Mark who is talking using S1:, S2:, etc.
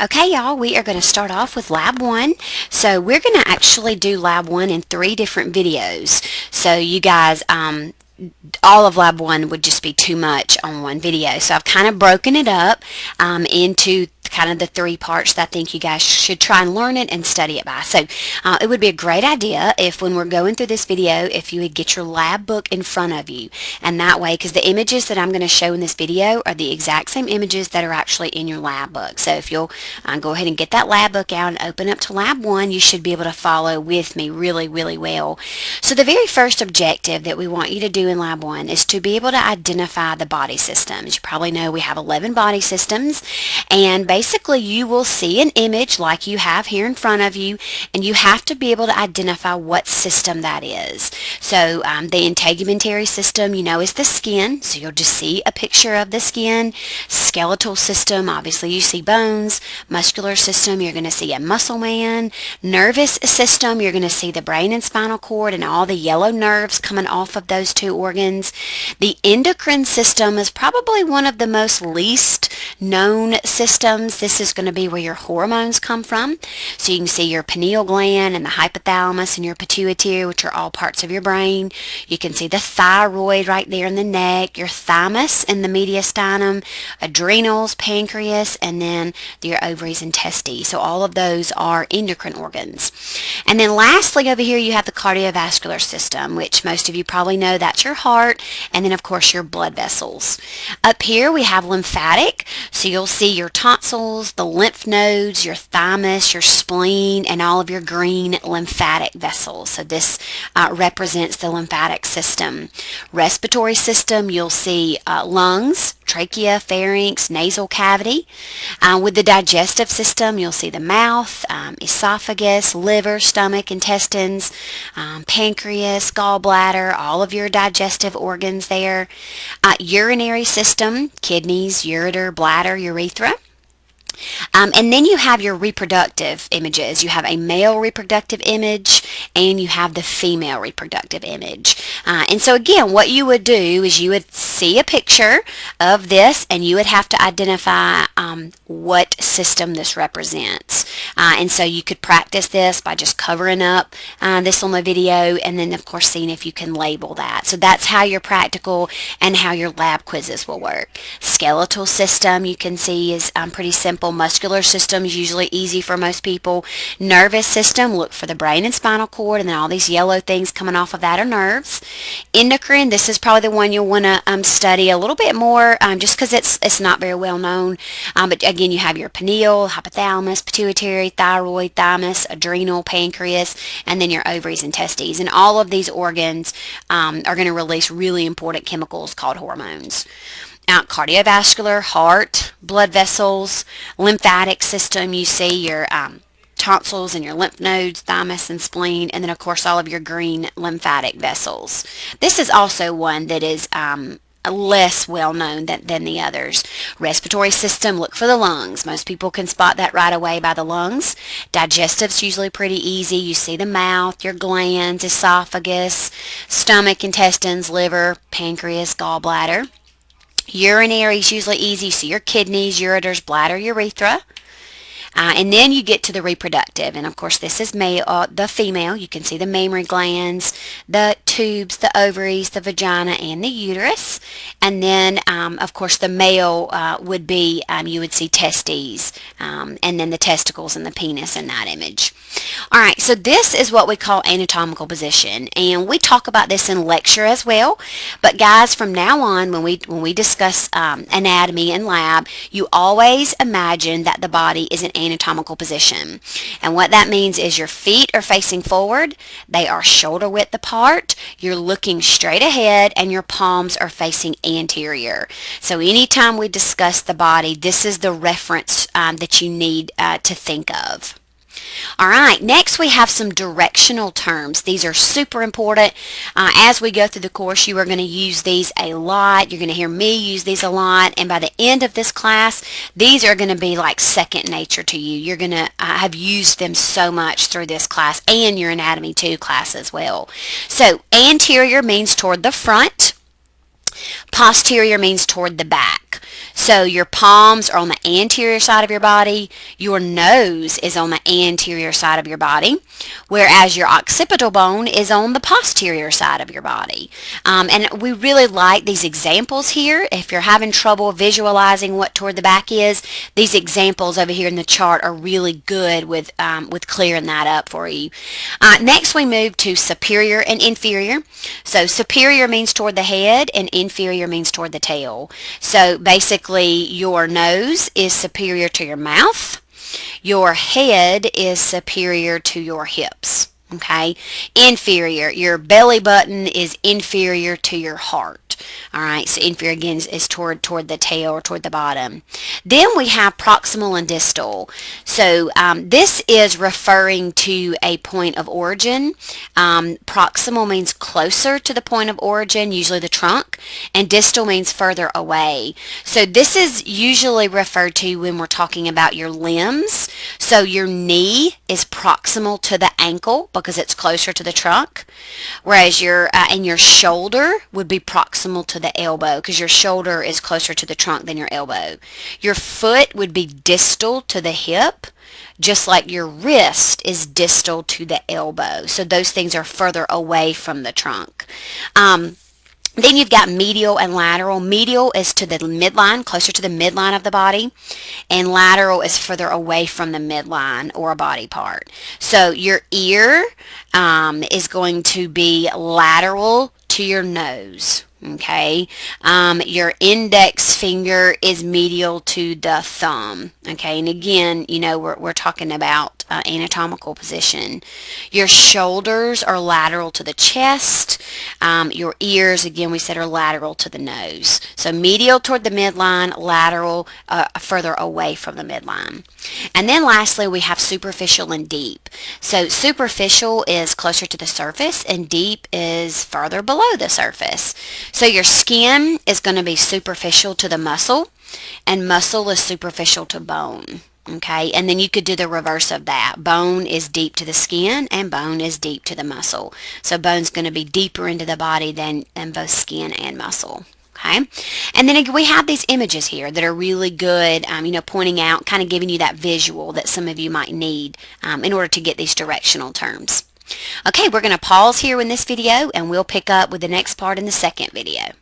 S1: Okay, y'all, we are going to start off with Lab 1. So we're going to actually do Lab 1 in 3 different videos. So you guys, all of Lab 1 would just be too much on one video. So I've kind of broken it up into kind of the 3 parts that I think you guys should try and learn it and study it by. So it would be a great idea if when we're going through this video, if you would get your lab book in front of you. And that way, because the images that I'm going to show in this video are the exact same images that are actually in your lab book. So if you'll go ahead and get that lab book out and open up to Lab 1, you should be able to follow with me really, really well. So the very first objective that we want you to do in Lab 1 is to be able to identify the body systems. You probably know we have 11 body systems, and basically you will see an image like you have here in front of you, and you have to be able to identify what system that is. So the integumentary system, you know, is the skin, so you'll just see a picture of the skin. Skeletal system, obviously you see bones. Muscular system, you're going to see a muscle man. Nervous system, you're going to see the brain and spinal cord and all the yellow nerves coming off of those 2 organs. The endocrine system is probably one of the most least known systems. This is going to be where your hormones come from. So you can see your pineal gland and the hypothalamus and your pituitary, which are all parts of your brain. You can see the thyroid right there in the neck, your thymus and the mediastinum, adrenals, pancreas, and then your ovaries and testes. So all of those are endocrine organs. And then lastly over here you have the cardiovascular system, which most of you probably know that's your heart, and then of course your blood vessels. Up here we have lymphatic, so you'll see your tonsils, the lymph nodes, your thymus, your spleen, and all of your green lymphatic vessels. So this represents the lymphatic system. Respiratory system, you'll see lungs, trachea, pharynx, nasal cavity. With the digestive system, you'll see the mouth, esophagus, liver, stomach, intestines, pancreas, gallbladder, all of your digestive organs there. Urinary system, kidneys, ureter, bladder, urethra. And then you have your reproductive images. You have a male reproductive image and you have the female reproductive image. And so again, what you would do is you would see a picture of this and you would have to identify what system this represents. And so you could practice this by just covering up this on the video and then of course seeing if you can label that. So that's how your practical and how your lab quizzes will work. Skeletal system you can see is pretty simple. Muscular system is usually easy for most people. Nervous system, look for the brain and spinal cord, and then all these yellow things coming off of that are nerves. Endocrine, this is probably the one you'll want to study a little bit more just because it's not very well known. But again, you have your pineal, hypothalamus, pituitary, thyroid, thymus, adrenal, pancreas, and then your ovaries and testes. And all of these organs are going to release really important chemicals called hormones. Cardiovascular, heart, blood vessels, lymphatic system, you see your tonsils and your lymph nodes, thymus and spleen, and then of course all of your green lymphatic vessels. This is also one that is less well known than the others. Respiratory system, look for the lungs. Most people can spot that right away by the lungs. Digestive's usually pretty easy. You see the mouth, your glands, esophagus, stomach, intestines, liver, pancreas, gallbladder. Urinary is usually easy. So your kidneys, ureters, bladder, urethra. And then you get to the reproductive, and of course this is male, the female. You can see the mammary glands, the tubes, the ovaries, the vagina, and the uterus. And then of course the male would be, you would see testes, and then the testicles and the penis in that image. Alright, so this is what we call anatomical position, and we talk about this in lecture as well. But guys, from now on when we discuss anatomy in lab, you always imagine that the body is an anatomical position. And what that means is your feet are facing forward, they are shoulder width apart, you're looking straight ahead, and your palms are facing anterior. So anytime we discuss the body, this is the reference that you need to think of. Alright, next we have some directional terms. These are super important. As we go through the course, you are going to use these a lot. You're going to hear me use these a lot, and by the end of this class, these are going to be like second nature to you. You're going to have used them so much through this class and your Anatomy 2 class as well. So, anterior means toward the front. Posterior means toward the back. So your palms are on the anterior side of your body. Your nose is on the anterior side of your body, whereas your occipital bone is on the posterior side of your body. And we really like these examples here. If you're having trouble visualizing what toward the back is, these examples over here in the chart are really good with clearing that up for you. Next we move to superior and inferior. So superior means toward the head and inferior means toward the tail. So basically your nose is superior to your mouth. Your head is superior to your hips. Okay, inferior, your belly button is inferior to your heart. All right, so inferior again is toward the tail or toward the bottom. Then we have proximal and distal. So this is referring to a point of origin. Proximal means closer to the point of origin, usually the trunk, and distal means further away. So this is usually referred to when we're talking about your limbs. So your knee is proximal to the ankle because it's closer to the trunk, whereas your shoulder would be proximal to the elbow because your shoulder is closer to the trunk than your elbow. Your foot would be distal to the hip, just like your wrist is distal to the elbow. So those things are further away from the trunk. Then you've got medial and lateral. Medial is to the midline, closer to the midline of the body, and lateral is further away from the midline or a body part. So your ear is going to be lateral to your nose. Okay, your index finger is medial to the thumb. Okay, and again, you know, we're talking about anatomical position. Your shoulders are lateral to the chest. Your ears, again, we said are lateral to the nose. So medial toward the midline, lateral further away from the midline. And then lastly, we have superficial and deep. So superficial is closer to the surface and deep is further below the surface. So your skin is going to be superficial to the muscle, and muscle is superficial to bone. Okay, and then you could do the reverse of that. Bone is deep to the skin and bone is deep to the muscle. So bone's going to be deeper into the body than both skin and muscle. Okay, and then we have these images here that are really good, you know, pointing out, kind of giving you that visual that some of you might need in order to get these directional terms. Okay, we're going to pause here in this video and we'll pick up with the next part in the second video.